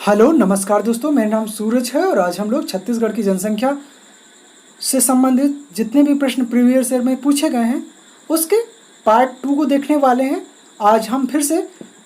Hello नमस्कार दोस्तों, मेरा नाम सूरज है और आज हम लोग छत्तीसगढ़ की जनसंख्या से संबंधित जितने भी प्रश्न प्रीवियस ईयर में पूछे गए हैं उसके पार्ट 2 को देखने वाले हैं। आज हम फिर से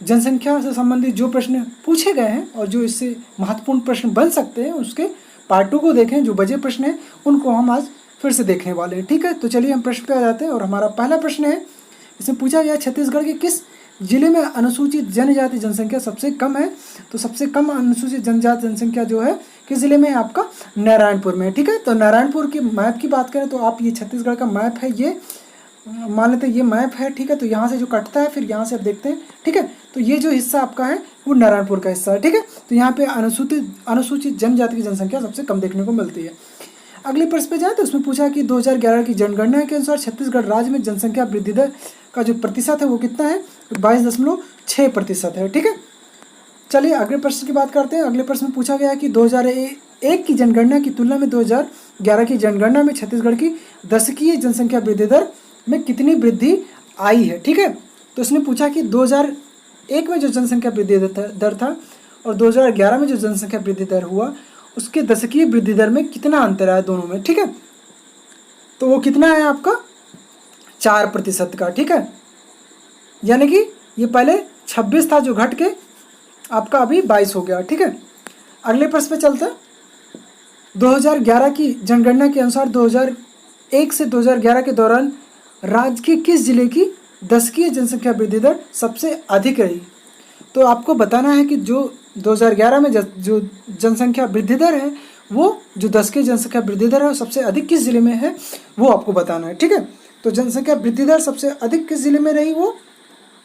जनसंख्या से संबंधित जो प्रश्न पूछे गए हैं और जो इससे महत्वपूर्ण प्रश्न बन सकते हैं उसके पार्ट 2 को देखें। जो बचे प्रश्न हैं उनको हम आज फिर से देखने वाले हैं। ठीक है, तो चलिए हम प्रश्न पे आ जाते हैं और हमारा पहला प्रश्न है, इसमें पूछा गया छत्तीसगढ़ के किस जिले में अनुसूचित जनजाति जनसंख्या सबसे कम है। तो सबसे कम अनुसूचित जनजाति जनसंख्या जो है किस जिले में है, आपका नारायणपुर में। ठीक है, तो नारायणपुर की मैप की बात करें तो आप ये छत्तीसगढ़ का मैप है, ये मान लेते हैं ये मैप है। ठीक है, तो यहाँ से जो कटता है फिर यहाँ से आप देखते हैं। ठीक है, तो ये जो हिस्सा आपका है वो नारायणपुर का हिस्सा है। ठीक है, तो यहाँ पे अनुसूचित जनजाति की जनसंख्या सबसे कम देखने को मिलती है। अगले प्रश्न पे जाए तो उसमें पूछा कि 2011 की जनगणना के अनुसार छत्तीसगढ़ राज्य में जनसंख्या वृद्धि दर का जो प्रतिशत है वो कितना है, 22.6% है। ठीक है, चलिए अगले प्रश्न की बात करते हैं। अगले प्रश्न में पूछा गया कि 2001 की जनगणना की तुलना में 2011 की जनगणना में छत्तीसगढ़ की दशकीय जनसंख्या वृद्धि दर में कितनी वृद्धि आई है। ठीक है, तो उसने पूछा कि 2001 में जो जनसंख्या वृद्धि दर था और 2011 में जो जनसंख्या वृद्धि दर हुआ उसके दशकीय वृद्धि दर में कितना अंतर आया दोनों में। ठीक है, तो वो कितना है आपका 4% का। ठीक है, यानी कि ये पहले 26 था जो घट के आपका अभी 22 हो गया। ठीक है, अगले प्रश्न पे चलते हैं। 2011 की जनगणना के अनुसार 2001 से 2011 के दौरान राज्य के किस जिले की दशकीय जनसंख्या वृद्धि दर सबसे अधिक रही। तो आपको बताना है कि जो 2011 में जो जनसंख्या वृद्धि दर है वो जो दशकीय जनसंख्या वृद्धि दर है सबसे अधिक किस जिले में है वो आपको बताना है। ठीक है, तो जनसंख्या वृद्धि दर सबसे अधिक किस जिले में रही, वो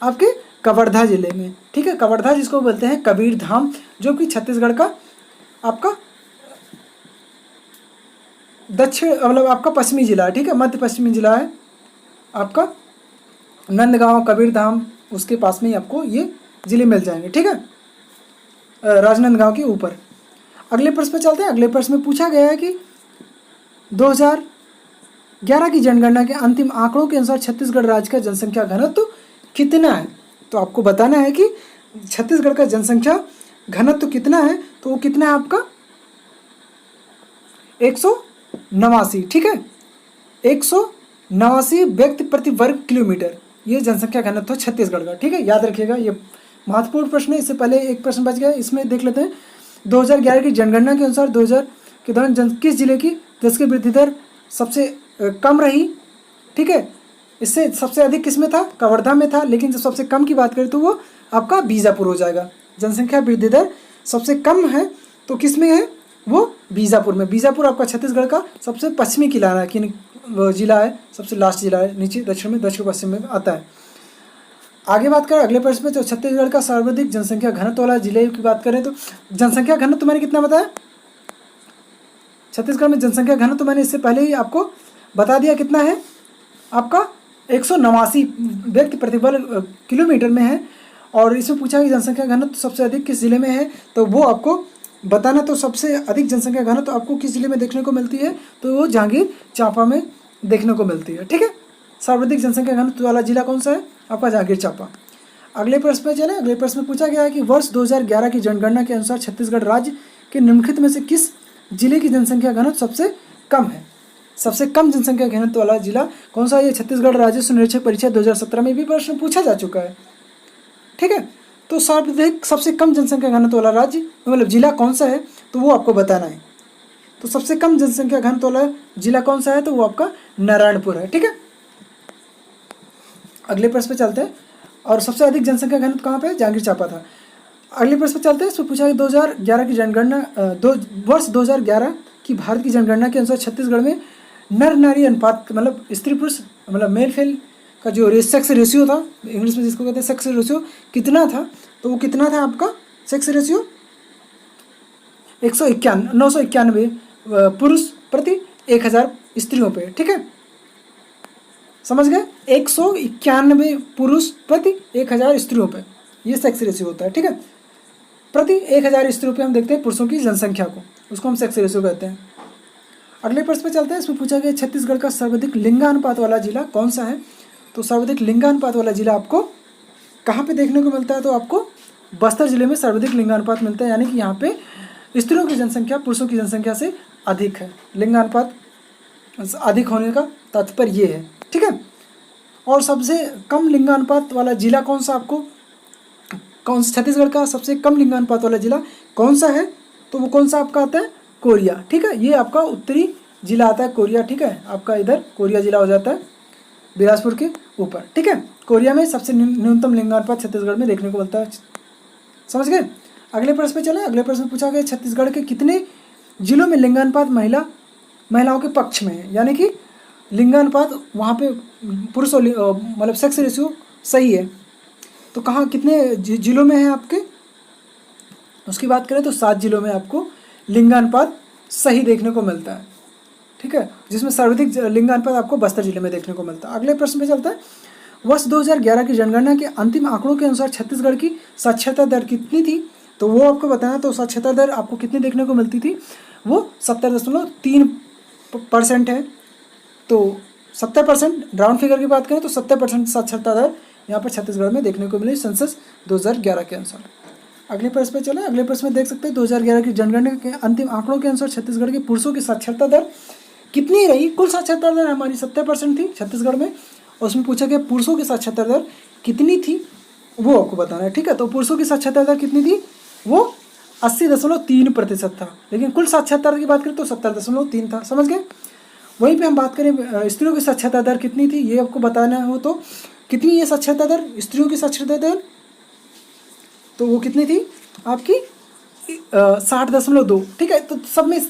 आपके कवर्धा जिले में। ठीक है, कवर्धा जिसको बोलते हैं कबीर धाम, जो कि छत्तीसगढ़ का आपका दक्षिण मतलब आपका पश्चिमी जिला है। ठीक है, मध्य पश्चिमी जिला है आपका नंदगांव कबीर धाम, उसके पास में ही आपको ये जिले मिल जाएंगे। ठीक है, राजनांदगांव के ऊपर। अगले प्रश्न पे चलते हैं। अगले प्रश्न में पूछा गया है कि 2011 की जनगणना के अंतिम आंकड़ों के अनुसार छत्तीसगढ़ राज्य का जनसंख्या घनत्व कितना है। तो आपको बताना है कि छत्तीसगढ़ का जनसंख्या घनत्व कितना है, तो वो कितना है आपका 189। ठीक है, 189 व्यक्ति प्रति वर्ग किलोमीटर ये जनसंख्या घनत्व है छत्तीसगढ़ का। ठीक है, याद रखिएगा, ये महत्वपूर्ण प्रश्न है। इससे पहले एक प्रश्न बच गया, इसमें देख लेते हैं। 2011 की जनगणना के अनुसार 2000 के दौरान किस जिले की दशकीय वृद्धि दर सबसे कम रही। ठीक है, इससे सबसे अधिक किस में था, कवर्धा में था, लेकिन जब सबसे कम की बात करें तो वो आपका बीजापुर हो जाएगा। जनसंख्या वृद्धि दर सबसे कम है तो किस में है, वो बीजापुर में। बीजापुर आपका छत्तीसगढ़ का सबसे पश्चिमी किला जिला है, सबसे लास्ट जिला है, नीचे दक्षिण में दक्षिण पश्चिम में आता है। आगे बात करें अगले प्रश्न में, तो छत्तीसगढ़ का सर्वाधिक जनसंख्या घनत्व वाला जिले की बात करें तो जनसंख्या घनत्व मैंने कितना बताया, छत्तीसगढ़ में जनसंख्या घनत्व मैंने इससे पहले ही आपको बता दिया कितना है, आपका 189 व्यक्ति प्रति वर्ग किलोमीटर में है। और इसमें पूछा कि जनसंख्या घनत्व सबसे अधिक किस जिले में है, तो वो आपको बताना। तो सबसे अधिक जनसंख्या घनत्व आपको किस जिले में देखने को मिलती है, तो वो जांजगीर चांपा में देखने को मिलती है। ठीक है, सर्वाधिक जनसंख्या घनत्व वाला जिला कौन सा है, आपका जांजगीर चांपा। अगले प्रश्न में चले। अगले प्रश्न में पूछा गया है कि वर्ष 2011 की जनगणना के अनुसार छत्तीसगढ़ राज्य के निम्नलिखित में से किस जिले की जनसंख्या घनत्व सबसे कम है। सबसे कम जनसंख्या घनत्व वाला जिला कौन सा है, ये छत्तीसगढ़ राजस्व निरीक्षक परीक्षा 2017 में भी प्रश्न पूछा जा चुका है। ठीक है, तो सर्वाधिक सबसे कम जनसंख्या घनत्व वाला राज्य मतलब जिला कौन सा है, तो वो आपको बताना है। तो सबसे कम जनसंख्या घनत्व वाला जिला कौन सा है, तो वो आपका नारायणपुर है। ठीक है, अगले प्रश्न पे चलते हैं। और सबसे अधिक जनसंख्या घनत्व कहाँ पे है, जांजगीर चांपा था। अगले प्रश्न पे चलते हैं। इसमें पूछा कि 2011 की जनगणना वर्ष 2011 की भारत की जनगणना के अनुसार छत्तीसगढ़ में नर नारी अनुपात मतलब स्त्री पुरुष मतलब मेल फेल का जो सेक्स रेशियो था, इंग्लिश में जिसको कहते हैं सेक्स रेशियो, कितना था, तो वो कितना था आपका सेक्स रेशियो 991 पुरुष प्रति 1000 स्त्रियों पे। ठीक है, समझ गए, 191 पुरुष प्रति 1000 स्त्रियों पे ये सेक्स रेशियो होता है। ठीक है, प्रति 1000 स्त्रियों पे हम देखते हैं पुरुषों की जनसंख्या को, उसको हम सेक्स रेशियो कहते हैं। अगले प्रश्न पे चलते हैं। इसमें पूछा गया छत्तीसगढ़ का सर्वाधिक लिंगानुपात वाला जिला कौन सा है। तो सर्वाधिक लिंगानुपात वाला जिला आपको कहाँ पे देखने को मिलता है, तो आपको बस्तर जिले में सर्वाधिक लिंगानुपात मिलता है, यानी कि यहाँ पे स्त्रियों की जनसंख्या पुरुषों की जनसंख्या से अधिक है। लिंगानुपात अधिक होने का तात्पर्य ये है, ठीक है। और सबसे कम लिंगानुपात वाला जिला कौन सा, आपको कौन छत्तीसगढ़ का सबसे कम लिंगानुपात वाला जिला कौन सा है, तो वो कौन सा आपका आता है, कोरिया, ठीक है। ये आपका उत्तरी जिला आता है कोरिया, ठीक है। आपका इधर कोरिया जिला हो जाता है बिलासपुर के ऊपर, ठीक है। कोरिया में सबसे न्यूनतम लिंगानुपात छत्तीसगढ़ में देखने को मिलता है, समझ गए। अगले प्रश्न पे चले। अगले प्रश्न पूछा गया छत्तीसगढ़ के कितने जिलों में लिंगानुपात महिलाओं के पक्ष में है, यानी कि लिंगानुपात वहाँ पे पुरुष और मतलब सेक्स रेशियो सही है। तो कहाँ कितने जिलों में है आपके, उसकी बात करें तो 7 जिलों में आपको लिंगानुपात सही देखने को मिलता है, ठीक है। जिसमें सर्वाधिक लिंगानुपात आपको बस्तर जिले में देखने को मिलता है। अगले प्रश्न पे चलता है। वर्ष 2011 की जनगणना के अंतिम आंकड़ों के अनुसार छत्तीसगढ़ की साक्षरता दर कितनी थी, तो वो आपको बताना। तो साक्षरता दर आपको कितनी देखने को मिलती थी, वो 70.3% है। तो 70%, राउंड फिगर की बात करें तो 70% साक्षरता दर यहाँ पर छत्तीसगढ़ में देखने को मिली सेंसस 2011 के अनुसार। अगले प्रश्न पे चले। अगले प्रश्न में देख सकते हैं 2011 की जनगणना के अंतिम आंकड़ों के अनुसार छत्तीसगढ़ के पुरुषों की साक्षरता दर कितनी रही। कुल साक्षरता दर हमारी 70% थी छत्तीसगढ़ में, और उसमें पूछा गया पुरुषों की साक्षरता दर कितनी थी, वो आपको बताना है, ठीक है। तो पुरुषों की साक्षरता दर कितनी थी, वो 80.3% था, लेकिन कुल साक्षरता दर की बात करें तो 70.3 था, समझ गए। वहीं पे हम बात करें स्त्रियों की साक्षरता दर कितनी थी, ये आपको बताना हो तो कितनी है साक्षरता दर, स्त्रियों की साक्षरता दर, तो वो कितनी थी आपकी 60.2, ठीक है। तो सब में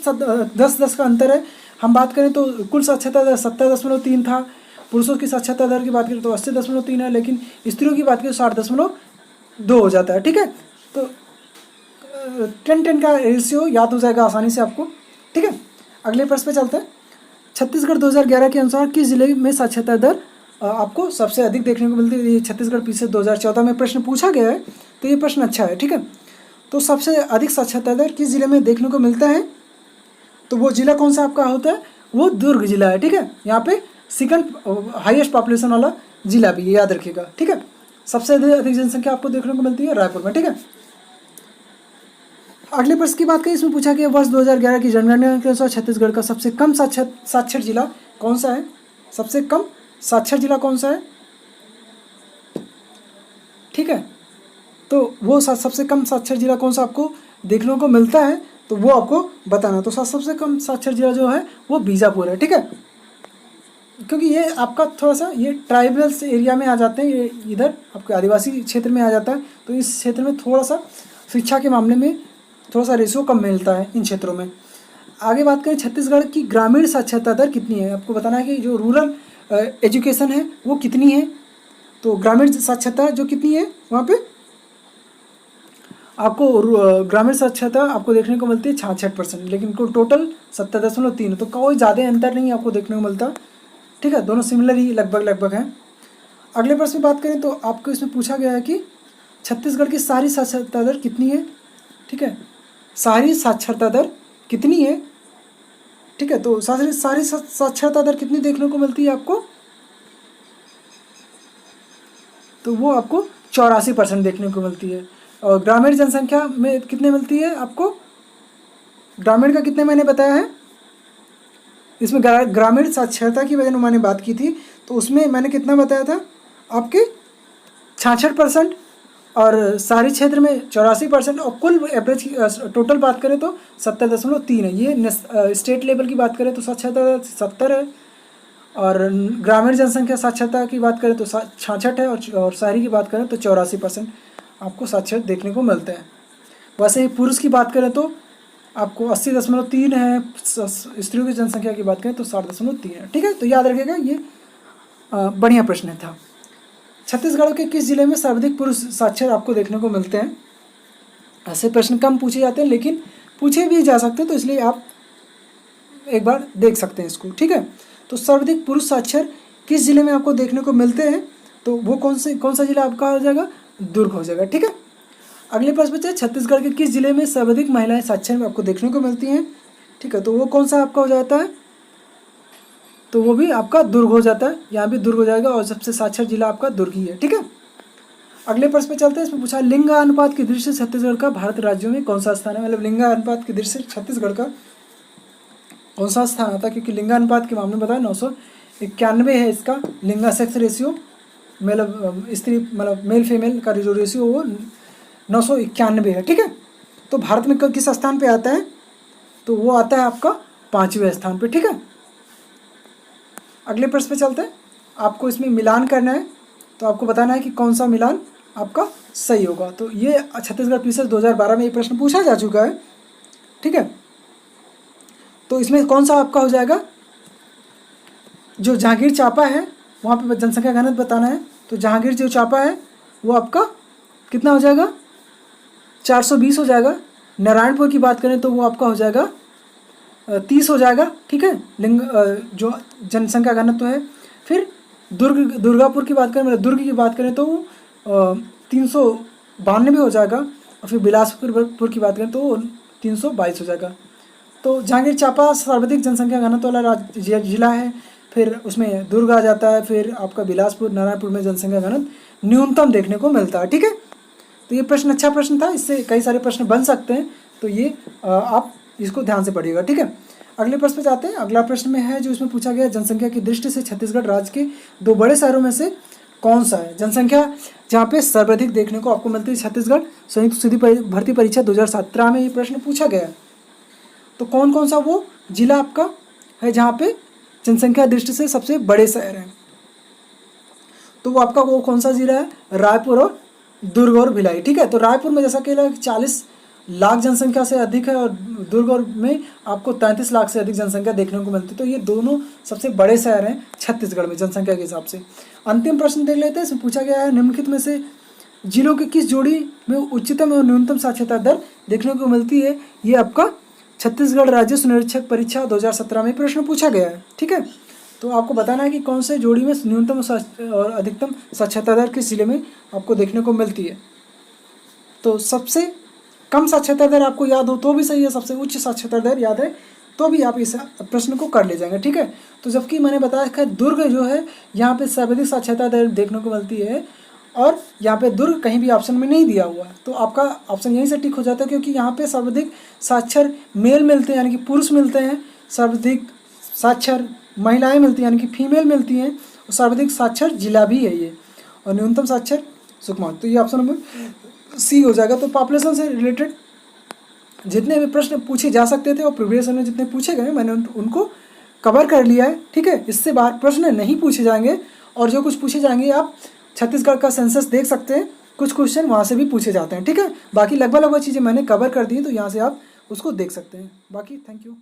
10-10 का अंतर है। हम बात करें तो कुल साक्षरता दर 70.3 था, पुरुषों की साक्षरता दर की बात करें तो 80.3 है, लेकिन स्त्रियों की बात करें 60.2 हो जाता है, ठीक है। तो 10-10 का रेशियो याद हो जाएगा आसानी से आपको, ठीक है। अगले प्रश्न पे चलते हैं। छत्तीसगढ़ 2011 के अनुसार किस जिले में साक्षरता दर आपको सबसे अधिक देखने को मिलती है। ये छत्तीसगढ़ पीछे 2014 में प्रश्न पूछा गया है, तो ये प्रश्न अच्छा है, ठीक है। तो सबसे अधिक साक्षरता दर किस जिले में देखने को मिलता है, तो वो जिला कौन सा आपका होता है, वो दुर्ग जिला है, ठीक है। यहाँ पे सेकंड हाईएस्ट पॉपुलेशन वाला जिला भी, ये याद रखिएगा, ठीक है। सबसे अधिक जनसंख्या आपको देखने को मिलती है रायपुर में, ठीक है। अगले प्रश्न की बात करें, इसमें पूछा गया वर्ष 2011 की जनगणना के अनुसार छत्तीसगढ़ का सबसे कम साक्षर जिला कौन सा है, सबसे कम साक्षर जिला कौन सा है, ठीक है। तो वो सबसे कम साक्षर जिला कौन सा आपको देखने को मिलता है, तो वो आपको बताना। तो सबसे कम साक्षर जिला जो है वो बीजापुर है, ठीक है। क्योंकि ये आपका थोड़ा सा ये ट्राइबल्स एरिया में आ जाते हैं, ये इधर आपके आदिवासी क्षेत्र में आ जाता है, तो इस क्षेत्र में थोड़ा सा शिक्षा के मामले में थोड़ा सा रेशियो कम मिलता है इन क्षेत्रों में। आगे बात करें छत्तीसगढ़ की ग्रामीण साक्षरता दर कितनी है, आपको बताना है कि जो रूरल एजुकेशन है वो कितनी है। तो ग्रामीण साक्षरता जो कितनी है वहाँ पे आपको ग्रामीण साक्षरता आपको देखने को मिलती है 66%, लेकिन टोटल 70.3, तो कोई ज़्यादा अंतर नहीं आपको देखने को मिलता, ठीक है। दोनों सिमिलर ही लगभग हैं। अगले प्रश्न में बात करें तो आपको इसमें पूछा गया है कि छत्तीसगढ़ की सारी साक्षरता दर कितनी है, ठीक है। सारी साक्षरता दर कितनी है, ठीक है। तो सारी साक्षरता दर कितनी देखने को मिलती है आपको, तो वो आपको 84% देखने को मिलती है। और ग्रामीण जनसंख्या में कितने मिलती है आपको, ग्रामीण का कितने मैंने बताया है, इसमें ग्रामीण साक्षरता की वजह मैंने बात की थी, तो उसमें मैंने कितना बताया था आपके 66%, और शहरी क्षेत्र में 84%, और कुल एवरेज टोटल बात करें तो 70.3 है। ये स्टेट लेवल की बात करें तो साक्षरता 70 है, और ग्रामीण जनसंख्या साक्षरता की बात करें तो 66 है, और शहरी की बात करें तो 84% आपको साक्षर देखने को मिलते हैं। वैसे ही पुरुष की बात करें तो आपको 80.3 है, स्त्रियों की जनसंख्या की बात करें तो 60.3 है, ठीक है। तो याद रखिएगा, ये बढ़िया प्रश्न था। छत्तीसगढ़ के किस जिले में सर्वाधिक पुरुष साक्षर आपको देखने को मिलते हैं। ऐसे प्रश्न कम पूछे जाते हैं, लेकिन पूछे भी जा सकते हैं, तो इसलिए आप एक बार देख सकते हैं इसको, ठीक है। तो सर्वाधिक पुरुष साक्षर किस जिले में आपको देखने को मिलते हैं, तो वो कौन सा जिला आपका हो जाएगा, दुर्ग हो जाएगा, ठीक है। अगले प्रश्न बच्चे, छत्तीसगढ़ के किस जिले में सर्वाधिक महिलाएं साक्षर में आपको देखने को मिलती हैं, ठीक है। तो वो कौन सा आपका हो जाता है, तो वो भी आपका दुर्ग हो जाता है, यहाँ भी दुर्ग हो जाएगा, और सबसे साक्षर जिला आपका दुर्ग ही है, ठीक है। अगले प्रश्न पे चलते हैं। इसमें पूछा लिंगानुपात की दृष्टि से छत्तीसगढ़ का भारत राज्यों में कौन सा स्थान है। मतलब लिंगानुपात की दृष्टि से छत्तीसगढ़ का कौन सा स्थान आता है, क्योंकि लिंगानुपात के मामले में बताया 991 है इसका लिंगा सेक्स रेशियो, मतलब स्त्री मतलब मेल फीमेल का जो रेशियो वो 991 है। ठीक है, तो भारत में किस स्थान पे आता है, तो वो आता है आपका 5वें स्थान पे। ठीक है, अगले प्रश्न पे चलते हैं। आपको इसमें मिलान करना है, तो आपको बताना है कि कौन सा मिलान आपका सही होगा। तो ये छत्तीसगढ़ पीसीएस 2012 में ये प्रश्न पूछा जा चुका है। ठीक है, तो इसमें कौन सा आपका हो जाएगा, जो जहांगीर चांपा है वहाँ पे जनसंख्या घनत्व बताना है। तो जहांगीर जो चांपा है वो आपका कितना हो जाएगा, 420 हो जाएगा। नारायणपुर की बात करें तो वो आपका हो जाएगा 30 हो जाएगा। ठीक है, लिंग जो जनसंख्या घनत्व है। फिर दुर्गापुर की बात करें, मतलब दुर्ग की बात करें तो 392 हो जाएगा। और फिर बिलासपुर की बात करें तो 322 हो जाएगा। तो जहांगीर चांपा सर्वाधिक जनसंख्या घनत्व वाला जिला है। फिर उसमें दुर्ग आ जाता है। फिर आपका बिलासपुर, नारायणपुर में जनसंख्या घनत्व न्यूनतम देखने को मिलता है। ठीक है, तो ये प्रश्न अच्छा प्रश्न था, इससे कई सारे प्रश्न बन सकते हैं, तो ये आप इसको ध्यान से पढ़िएगा। ठीक है, अगले प्रश्न पे जाते हैं। अगला प्रश्न में है जो इसमें पूछा गया, जनसंख्या की दृष्टि से छत्तीसगढ़ राज्य के 2 बड़े शहरों में से कौन सा है। जनसंख्या जहाँ पे सर्वाधिक देखने को आपको मिलती है छत्तीसगढ़, संयुक्त सीधी भर्ती परीक्षा 2017 में ये प्रश्न पूछा गया है। तो कौन कौन सा वो जिला आपका है जहाँ पे जनसंख्या दृष्टि से सबसे बड़े शहर हैं, तो वो आपका वो कौन सा जिला है, रायपुर और दुर्ग और भिलाई। ठीक है, तो रायपुर में जैसा कि 40 लाख जनसंख्या से अधिक है और दुर्ग और में आपको 33 लाख से अधिक जनसंख्या देखने को मिलती है। तो ये दोनों सबसे बड़े शहर हैं छत्तीसगढ़ में जनसंख्या के हिसाब से। अंतिम प्रश्न देख लेते हैं। इसमें पूछा गया है निम्नलिखित में से जिलों की किस जोड़ी में उच्चतम और न्यूनतम साक्षरता दर देखने को मिलती है। ये आपका छत्तीसगढ़ राज्य सुनिरीक्षक परीक्षा 2017 में प्रश्न पूछा गया है। ठीक है, तो आपको बताना है कि कौन से जोड़ी में न्यूनतम और अधिकतम साक्षरता दर किस जिले में आपको देखने को मिलती है। तो सबसे कम साक्षरता दर आपको याद हो तो भी सही है, सबसे उच्च साक्षरता दर याद है तो भी आप इस प्रश्न को कर ले जाएंगे। ठीक है, तो जबकि मैंने बताया कि दुर्ग जो है यहाँ पे सर्वाधिक साक्षरता दर देखने को मिलती है और यहाँ पे दुर्ग कहीं भी ऑप्शन में नहीं दिया हुआ है, तो आपका ऑप्शन यहीं से टिक हो जाता है, क्योंकि यहाँ पे सर्वाधिक साक्षर मेल मिलते हैं, यानी कि पुरुष मिलते हैं, सर्वाधिक साक्षर महिलाएं मिलती हैं, यानी कि फीमेल मिलती हैं, और सर्वाधिक साक्षर जिला भी है ये, और न्यूनतम साक्षर सुकमा। तो ये ऑप्शन नंबर सी हो जाएगा। तो पॉपुलेशन से रिलेटेड जितने भी प्रश्न पूछे जा सकते थे और प्रीवियस में जितने पूछे गए मैंने उनको कवर कर लिया है। ठीक है, इससे बाहर प्रश्न नहीं पूछे जाएंगे, और जो कुछ पूछे जाएंगे आप छत्तीसगढ़ का सेंसस देख सकते हैं, कुछ क्वेश्चन वहाँ से भी पूछे जाते हैं। ठीक है, बाकी लगभग चीज़ें मैंने कवर कर दी, तो यहाँ से आप उसको देख सकते हैं। बाकी थैंक यू।